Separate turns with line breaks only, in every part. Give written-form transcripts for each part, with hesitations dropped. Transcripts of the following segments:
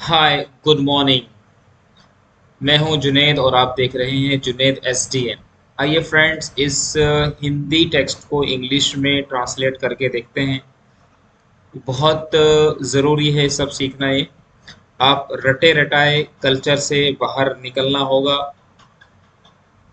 Hi good morning. मैं हूं जुनेद और आप देख रहे हैं जुनेद एसडीएन। आइए फ्रेंड्स, इस हिंदी टेक्स्ट को इंग्लिश में ट्रांसलेट करके देखते हैं। बहुत ज़रूरी है सब सीखना। ये आप रटे रटाए कल्चर से बाहर निकलना होगा,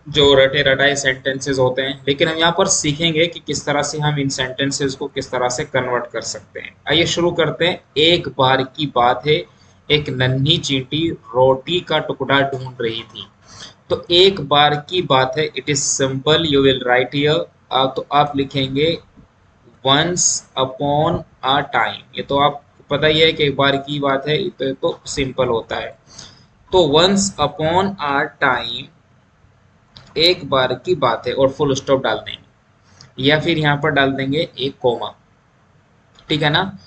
जो रटे रटाए सेंटेंसेस होते हैं। लेकिन हम यहाँ पर सीखेंगे कि किस तरह से हम इन सेंटेंसेस को किस तरह से कन्वर्ट कर सकते हैं। आइए शुरू करते हैं। एक बार की बात है, एक नन्ही चींटी रोटी का टुकड़ा ढूंढ रही थी। तो एक बार की बात है, it is simple, you will write here. तो आप लिखेंगे वंस अपॉन अ टाइम। ये तो आप पता ही है कि एक बार की बात है, तो सिंपल होता है। तो वंस अपॉन अ टाइम, एक बार की बात है, और फुल स्टॉप डाल देंगे या फिर यहाँ पर डाल देंगे एक कोमा। ठीक है ना।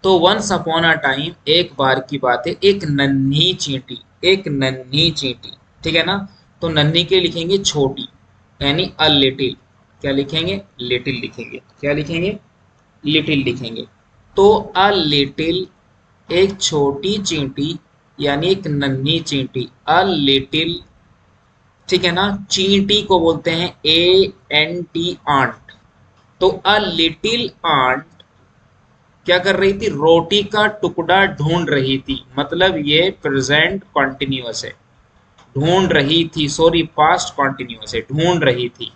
तो वंस अपॉन अ टाइम, एक बार की बात है, एक नन्ही चींटी, एक नन्ही चींटी। ठीक है ना। तो नन्ही के लिखेंगे छोटी, यानी अ लिटिल। क्या लिखेंगे? लिटिल लिखेंगे। क्या लिखेंगे? लिटिल लिखेंगे। तो अ लिटिल, एक छोटी चींटी, यानी एक नन्ही चींटी, अ लिटिल। ठीक है ना। चींटी को बोलते हैं ANT, आंट। तो अ लिटिल आंट क्या कर रही थी? रोटी का टुकड़ा ढूंढ रही थी। मतलब ये प्रेजेंट कॉन्टिन्यूअस है। ढूंढ रही थी, सॉरी, पास्ट कॉन्टिन्यूअस है, ढूंढ रही थी।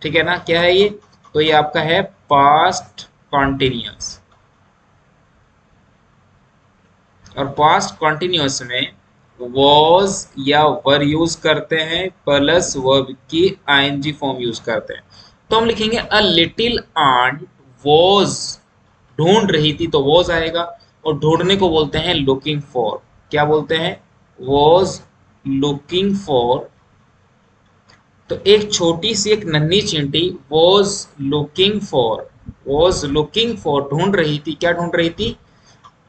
ठीक है ना। क्या है ये? तो ये आपका है पास्ट कॉन्टिन्यूअस। और पास्ट कॉन्टिन्यूअस में वॉज या वर यूज करते हैं, प्लस वर्ब की ING फॉर्म यूज करते हैं। तो हम लिखेंगे अ लिटिल आंट वॉज, ढूंढ रही थी, तो वॉज आएगा। और ढूंढने को बोलते हैं लुकिंग फॉर। क्या बोलते हैं? Was looking for. तो एक छोटी सी, एक नन्ही चींटी was looking for, was looking for, ढूंढ रही थी। क्या ढूंढ रही थी?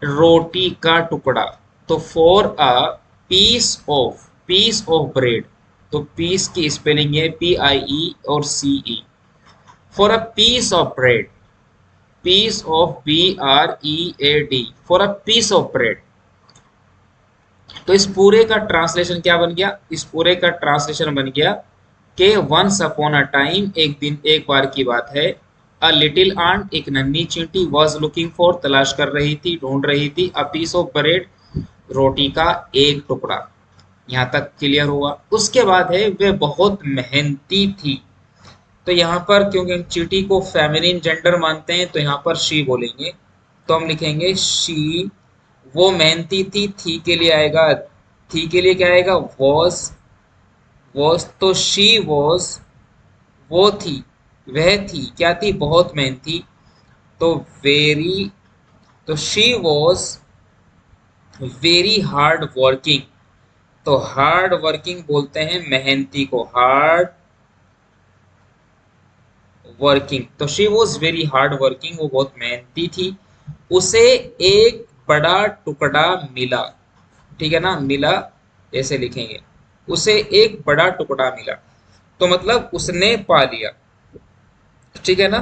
रोटी का टुकड़ा। तो for a piece of bread. तो पीस की स्पेलिंग है PIE और CE। For a piece of bread, piece of BREAD, for a piece of bread. तो इस पूरे का ट्रांसलेशन क्या बन गया? इस पूरे का ट्रांसलेशन बन गया कि वंस अपॉन अ टाइम, एक दिन, एक बार की बात है, अ लिटिल आंट, एक नन्ही चींटी, वॉज लुकिंग फॉर, तलाश कर रही थी, ढूंढ रही थी, अ पीस ऑफ ब्रेड, रोटी का एक टुकड़ा। यहाँ तक क्लियर हुआ। उसके बाद है वे बहुत मेहनती थी। तो यहाँ पर क्योंकि हम चींटी को फेमिनिन जेंडर मानते हैं, तो यहाँ पर शी बोलेंगे। तो हम लिखेंगे शी, वो मेहनती थी, थी के लिए आएगा, थी के लिए क्या आएगा? वॉज। तो शी वॉज, वो थी, वह थी, क्या थी? बहुत मेहनती। तो वेरी, तो she was very hard working. तो हार्ड वर्किंग बोलते हैं मेहनती को, हार्ड वर्किंग। तो she was very hard working, वो बहुत मेहनती थी। उसे एक बड़ा टुकड़ा मिला। ठीक है ना। मिला ऐसे लिखेंगे, उसे एक बड़ा टुकड़ा मिला। तो मतलब उसने पा लिया। ठीक है ना।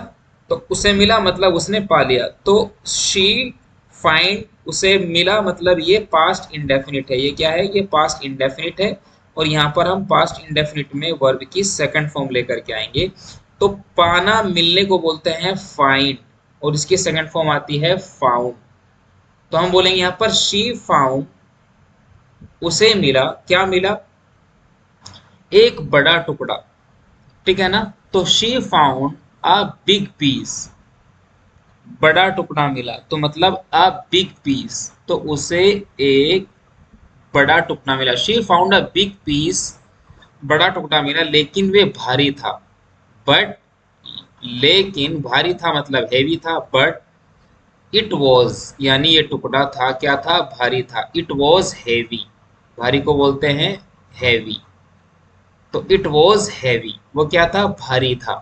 तो उसे मिला मतलब उसने पा लिया। तो शी फाइंड, उसे मिला, मतलब ये पास्ट इंडेफिनिट है। ये क्या है? ये पास्ट इंडेफिनिट है। और यहाँ पर हम पास्ट इंडेफिनिट में वर्ब की सेकंड फॉर्म लेकर के आएंगे। तो पाना, मिलने को बोलते हैं फाइंड, और इसकी सेकंड फॉर्म आती है फाउंड। तो हम बोलेंगे यहाँ पर शी फाउंड, उसे मिला, क्या मिला? एक बड़ा टुकड़ा। ठीक है ना। तो she found a big piece, बड़ा टुकड़ा मिला, तो मतलब अ बिग पीस, तो उसे एक बड़ा टुकड़ा मिला। She found a big piece, बड़ा टुकड़ा मिला, लेकिन वे भारी था। बट, लेकिन भारी था मतलब हैवी था। बट इट वॉज, यानी ये टुकड़ा था, क्या था? भारी था। इट वॉज हैवी, भारी को बोलते हैं हैवी। तो इट वॉज हैवी, वो क्या था? भारी था।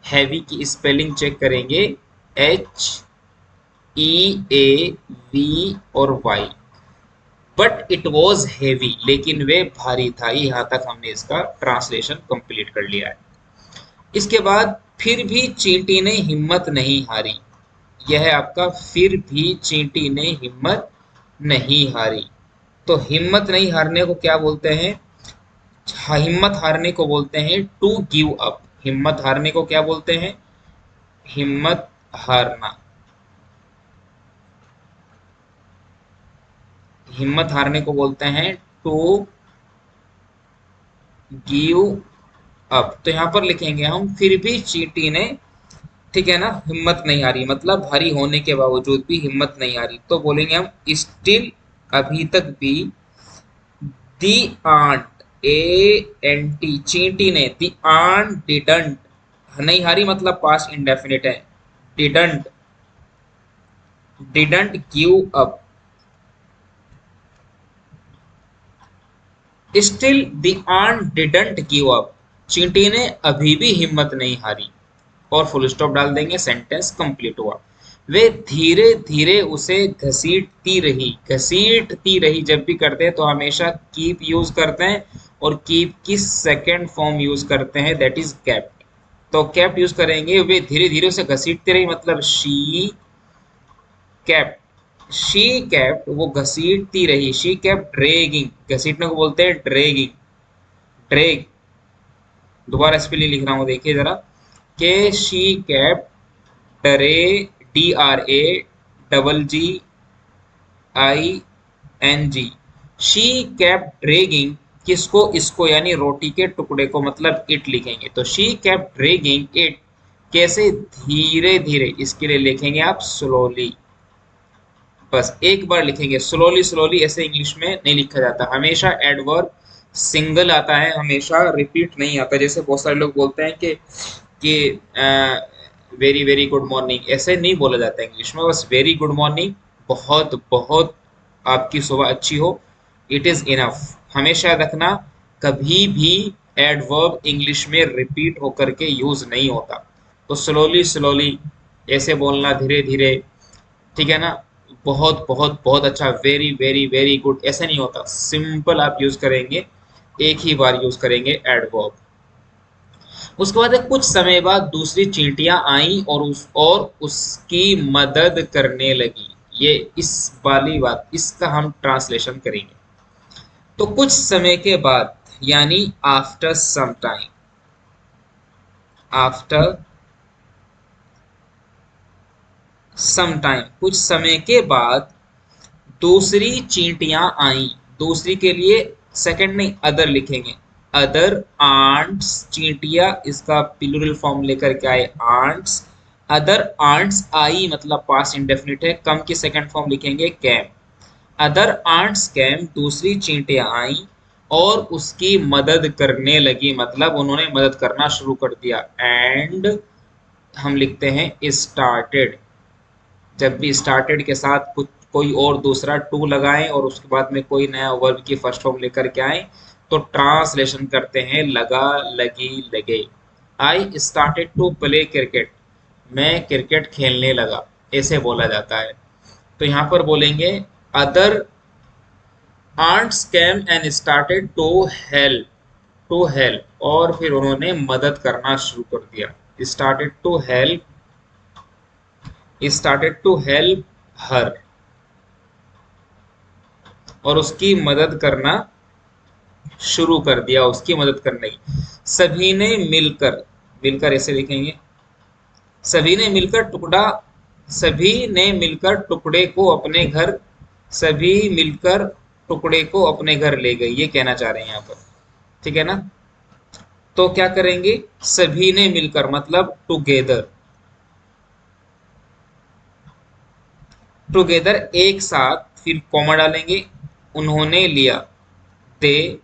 हैवी की स्पेलिंग चेक करेंगे, HEAV और Y। But it was heavy, लेकिन वे भारी था। यहाँ तक हमने इसका ट्रांसलेशन कंप्लीट कर लिया है। इसके बाद फिर भी चींटी ने हिम्मत नहीं हारी। यह है आपका फिर भी चींटी ने हिम्मत नहीं हारी। तो हिम्मत नहीं हारने को क्या बोलते हैं? हिम्मत हारने को बोलते हैं टू गिव अप। हिम्मत हारने को क्या बोलते हैं? हिम्मत हारना। हिम्मत हारने को बोलते हैं टू गिव अप। तो यहां पर लिखेंगे हम फिर भी चींटी ने, ठीक है ना, हिम्मत नहीं हारी, मतलब भारी होने के बावजूद भी हिम्मत नहीं हारी। तो बोलेंगे हम स्टिल, अभी तक भी, दी आंट, ANT, चींटी ने, दी आंट डिडंट, नहीं हारी मतलब पास्ट इंडेफिनिट है, didn't, didn't give up. Still the ant didn't give up, चींटी ने अभी भी हिम्मत नहीं हारी, और फुल स्टॉप डाल देंगे, सेंटेंस कंप्लीट हुआ। वे धीरे धीरे उसे घसीटती रही। घसीटती रही जब भी करते हैं तो हमेशा कीप यूज करते हैं, और कीप की सेकेंड फॉर्म यूज करते हैं, दैट इज केप्ट। तो केप्ट यूज करेंगे, वे धीरे धीरे उसे घसीटती रही मतलब शी केप्ट। शी केप्ट, वो घसीटती रही, शी केप्ट ड्रैगिंग, घसीटने को बोलते हैं ड्रैगिंग, ड्रैग। दोबारा स्पेलिंग लिख रहा हूँ, देखिए जरा, के शी केप्ट, डरे, DRAGGING, शी केप्ट ड्रैगिंग, किसको? इसको, यानी रोटी के टुकड़े को, मतलब इट लिखेंगे। तो शी केप्ट ड्रैगिंग इट, कैसे? धीरे धीरे। इसके लिए लिखेंगे आप स्लोली, बस एक बार लिखेंगे स्लोली। स्लोली ऐसे इंग्लिश में नहीं लिखा जाता, हमेशा एडवर्ब सिंगल आता है, हमेशा रिपीट नहीं आता। जैसे बहुत सारे लोग बोलते हैं कि वेरी वेरी गुड मॉर्निंग, ऐसे नहीं बोला जाता इंग्लिश में, बस वेरी गुड मॉर्निंग, बहुत बहुत आपकी सुबह अच्छी हो, इट इज इनफ। हमेशा रखना, कभी भी एडवर्ब इंग्लिश में रिपीट होकर के यूज नहीं होता। तो स्लोली स्लोली ऐसे बोलना, धीरे धीरे, ठीक है ना। बहुत बहुत बहुत अच्छा, वेरी वेरी वेरी गुड ऐसे नहीं होता, सिंपल आप यूज करेंगे, एक ही बार यूज करेंगे एडवर्ब। उसके बाद कुछ समय बाद दूसरी चींटियां आईं और उसकी मदद करने लगी। ये इस वाली बात, इसका हम ट्रांसलेशन करेंगे। तो कुछ समय के बाद, यानी after some time, after some time, कुछ समय के बाद दूसरी चींटियां आईं। दूसरी के लिए सेकंड नहीं, अदर लिखेंगे, अदर आंट्स, चींटियां इसका प्लूरल फॉर्म लेकर के आए, आंट्स। अदर आंट्स, आई मतलब पास्ट इंडेफिनिट है, कम की सेकंड फॉर्म लिखेंगे कैम। अदर आंट्स कैम, दूसरी चींटियां आई और उसकी मदद करने लगी, मतलब उन्होंने मदद करना शुरू कर दिया। एंड हम लिखते हैं स्टार्टेड, जब भी स्टार्टेड के साथ कुछ कोई और दूसरा टू लगाएं और उसके बाद में कोई नया वर्ब की फर्स्ट फॉर्म लेकर के आए, तो ट्रांसलेशन करते हैं लगा, लगी, लगे। I started to play cricket, मैं क्रिकेट खेलने लगा, ऐसे बोला जाता है। तो यहाँ पर बोलेंगे other ants came and started to help, और फिर उन्होंने मदद करना शुरू कर दिया। Started to help, started to help her, और उसकी मदद करना शुरू कर दिया, उसकी मदद करने की। सभी ने मिलकर, मिलकर ऐसे लिखेंगे, सभी ने मिलकर टुकड़ा, सभी ने मिलकर टुकड़े को अपने घर, सभी मिलकर टुकड़े को अपने घर ले गए, ये कहना चाह रहे हैं यहाँ पर, ठीक है ना। तो क्या करेंगे? सभी ने मिलकर मतलब टुगेदर, टुगेदर एक साथ, फिर कॉमा डालेंगे, उन्होंने लिया, दे,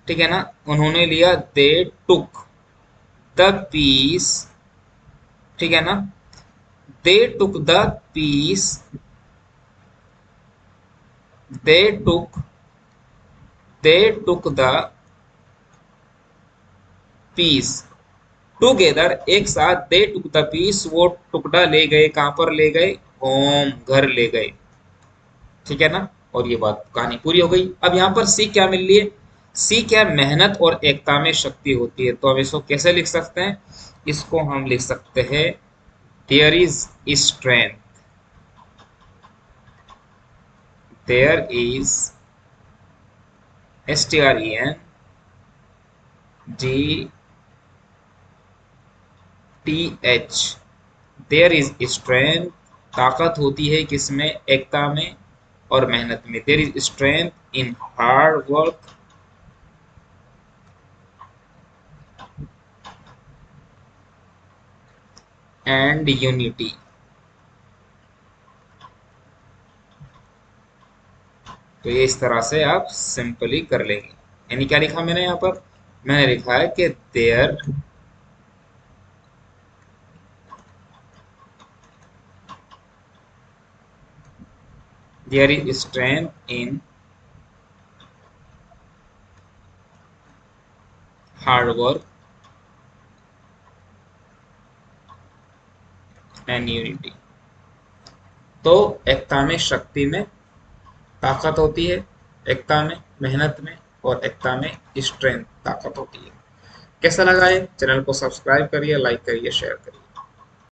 ठीक है ना, उन्होंने लिया, दे टुक द पीस, ठीक है ना, they took the piece, they took, they took the piece together एक साथ, दे टुक द पीस, वो टुकड़ा ले गए, कहां पर ले गए? होम, घर ले गए, ठीक है ना। और ये बात कहानी पूरी हो गई। अब यहाँ पर सीख क्या मिल रही है? सीख क्या? मेहनत और एकता में शक्ति होती है। तो हम इसको कैसे लिख सकते हैं? इसको हम लिख सकते हैं there is strength, there is STRENGTH, there is strength, ताकत होती है किसमें, एकता में और मेहनत में। There is strength in hard work and unity. तो ये इस तरह से आप सिंपली कर लेंगे। यानी क्या लिखा मैंने यहाँ पर, मैंने लिखा है कि there is strength in hard work and unity. तो एकता में, शक्ति में ताकत होती है, एकता में मेहनत में, और एकता में स्ट्रेंथ ताकत होती है। कैसा लगा ये? चैनल को सब्सक्राइब करिए, लाइक करिए, शेयर करिए।